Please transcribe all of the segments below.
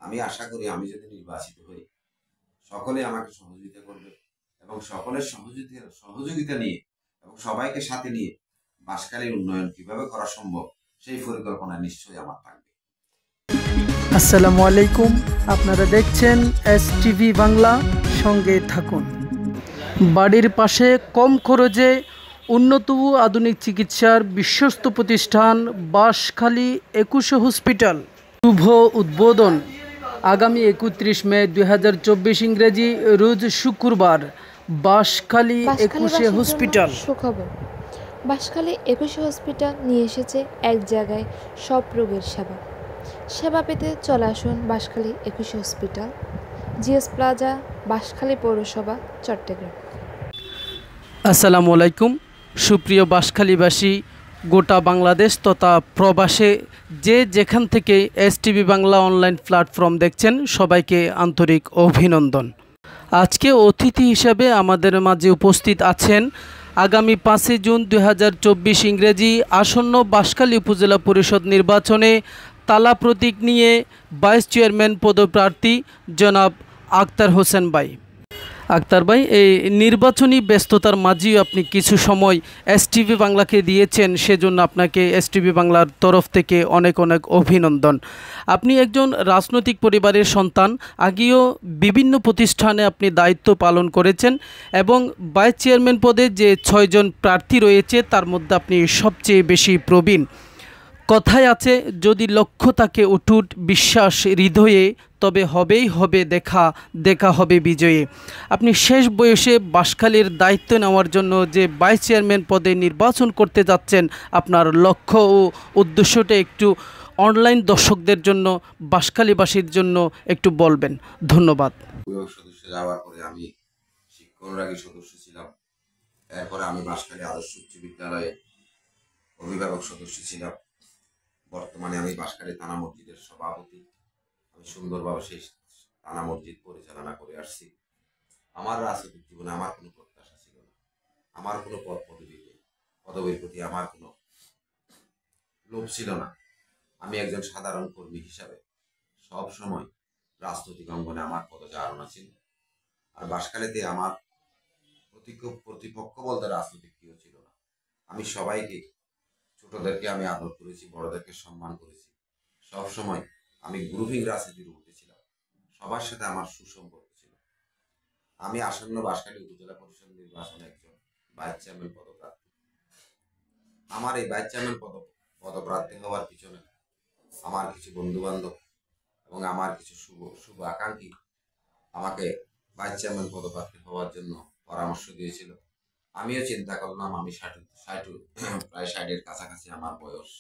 আমি আশা করি আমি যদি নির্বাচিত হই সকলে আমাকে সহযোগিতা করবে এবং সকলের সহযোগিতা নিয়ে এবং সবাইকে সাথে নিয়ে বাঁশখালীর উন্নয়ন কিভাবে করা সম্ভব সেই পরিকল্পনা নিশ্চয়ই আমার থাকবে। আসসালামু আলাইকুম, আপনারা দেখছেন STV বাংলা, সঙ্গে থাকুন। বাড়ির পাশে কম খরচে উন্নত ও আধুনিক চিকিৎসার বিশ্বস্ত প্রতিষ্ঠান বাঁশখালী 21 হসপিটাল শুভ উদ্বোধন আগামী 31 মে 2024 ইংরেজি রোজ শুক্রবার বাঁশখালী 21 হসপিটাল। সুখবর, বাঁশখালী 21 হসপিটাল নিয়ে এসেছে এক জায়গায় সব রোগের সেবা পেতে চলে আসুন Banshkhali 21 hospital, GS plaza, Banshkhali পৌরসভা, চট্টগ্রাম। আসসালামু আলাইকুম সুপ্রিয় বাঁশখালীবাসী, গোটা বাংলাদেশ তথা প্রবাসে যে যেখান থেকে STV বাংলা অনলাইন প্ল্যাটফর্ম দেখছেন সবাইকে আন্তরিক অভিনন্দন। আজকে অতিথি হিসাবে আমাদের মাঝে উপস্থিত আছেন আগামী 5 জুন 2024 ইংরেজি আসন্ন বাঁশখালী উপজেলা পরিষদ নির্বাচনে তালা প্রতীক নিয়ে ভাইস চেয়ারম্যান পদপ্রার্থী জনাব আক্তার হোসেন ভাই। আক্তার ভাই, এই নির্বাচনী ব্যস্ততার মাঝেও আপনি কিছু সময় STV বাংলাকে দিয়েছেন, সেজন্য আপনাকে STV বাংলার তরফ থেকে অনেক অনেক অভিনন্দন। আপনি একজন রাজনৈতিক পরিবারের সন্তান, আগেও বিভিন্ন প্রতিষ্ঠানে আপনি দায়িত্ব পালন করেছেন এবং ভাইস চেয়ারম্যান পদে যে 6 জন প্রার্থী রয়েছে তার মধ্যে আপনি সবচেয়ে বেশি প্রবীণ। কথায় আছে, যদি লক্ষ্য থাকে অটুট বিশ্বাস হৃদয়ে, তবে হবেই হবে দেখা, দেখা হবে বিজয়ে। আপনি শেষ বয়সে বাঁশখালীর দায়িত্ব নেওয়ার জন্য যে ভাইস চেয়ারম্যান পদে নির্বাচন করতে যাচ্ছেন, আপনার লক্ষ্য ও উদ্দেশ্যটা একটু অনলাইন দর্শকদের জন্য, বাঁশখালীবাসীর জন্য একটু বলবেন। ধন্যবাদ। সদস্য যাওয়ার পরে আমি শিক্ষক অনুরাগী সদস্য ছিলাম। এরপরে আমি বাঁশখালী আদর্শ উচ্চ বিদ্যালয়ে অভিভাবক সদস্য ছিলাম। বর্তমানে আমি বাঁশখালী থানা মসজিদের সভাপতি। আমি সুন্দরভাবে সেই থানা মসজিদ পরিচালনা করে আসছি। আমার রাজনৈতিক জীবনে আমার কোনো প্রত্যাশা ছিল না, আমার কোনো পদবীর প্রতি আমার কোনো লোভ ছিল না। আমি একজন সাধারণ কর্মী হিসাবে সব সময় রাজনৈতিক অঙ্গনে আমার পদচারণা ছিল। আর বাঁশখালীতে আমার প্রতিপক্ষ বলতে রাজনৈতিক কেউ ছিল না। আমি সবাইকে, ছোটদেরকে আমি আদর করেছি, বড়দেরকে সম্মান করেছি। সব সময় আমি গ্রুপিং রাজনীতির ঊর্ধ্বে ছিলাম, সবার সাথে আমার সুসম্পর্ক ছিল। আমি আসন্ন বাঁশখালী উপজেলা পরিষদ নির্বাচনে একজন ভাইস চেয়ারম্যান পদপ্রার্থী। আমার এই ভাইস চেয়ারম্যান পদপ্রার্থী হওয়ার পিছনে আমার কিছু বন্ধু বান্ধব এবং আমার কিছু শুভ আকাঙ্ক্ষী আমাকে ভাইস চেয়ারম্যান পদপ্রার্থী হওয়ার জন্য পরামর্শ দিয়েছিল। আমিও চিন্তা করলাম, আমি প্রায় 60-এর কাছাকাছি আমার বয়স,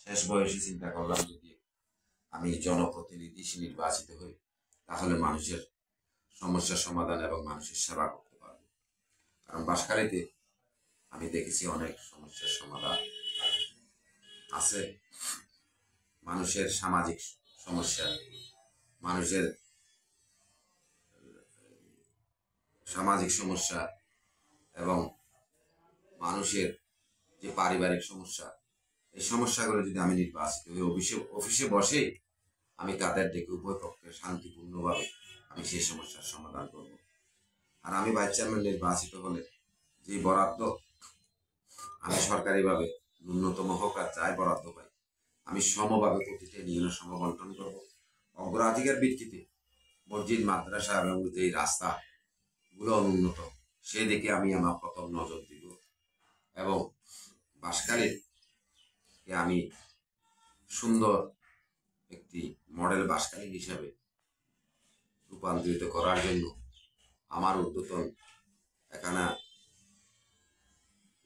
শেষ বয়সে চিন্তা করলাম যদি আমি জনপ্রতিনিধি নির্বাচিত হই তাহলে মানুষের সমস্যার সমাধান এবং মানুষের সেবা করতে পারব। কারণ বাঁশখালীতে আমি দেখেছি অনেক সমস্যার সমাধান আছে। মানুষের সামাজিক সমস্যা, মানুষের সামাজিক সমস্যা এবং মানুষের যে পারিবারিক সমস্যা, এই সমস্যাগুলো যদি আমি নির্বাচিত হই অফিসে বসে আমি তাদের ডেকে উভয় পক্ষে শান্তিপূর্ণভাবে আমি সেই সমস্যার সমাধান করব। আর আমি ভাইস চেয়ারম্যান নির্বাচিত হলে যে বরাদ্দ আমি সরকারিভাবে ন্যূনতম হোক আর যাই বরাদ্দ পাই আমি সমভাবে প্রতিটি নিয়ম সমবন্টন করব। অগ্রাধিকার ভিত্তিতে মসজিদ, মাদ্রাসা এবং যেই রাস্তাগুলো অনুন্নত সেদিকে আমি আমার প্রথম নজর দিব এবং বাঁশখালীকে আমি সুন্দর একটি মডেল বাঁশখালী হিসাবে রূপান্তরিত করার জন্য আমার ঊর্ধ্বতন এখানে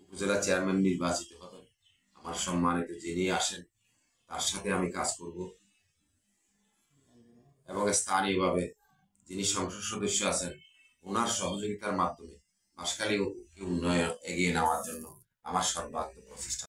উপজেলা চেয়ারম্যান নির্বাচিত হবেন, আমার সম্মানিত যিনি আসেন তার সাথে আমি কাজ করব এবং স্থানীয়ভাবে যিনি সংসদ সদস্য আছেন ওনার সহযোগিতার মাধ্যমে বাঁশখালী উন্নয়ন এগিয়ে নেওয়ার জন্য আমার সর্বাত্মক প্রচেষ্টা।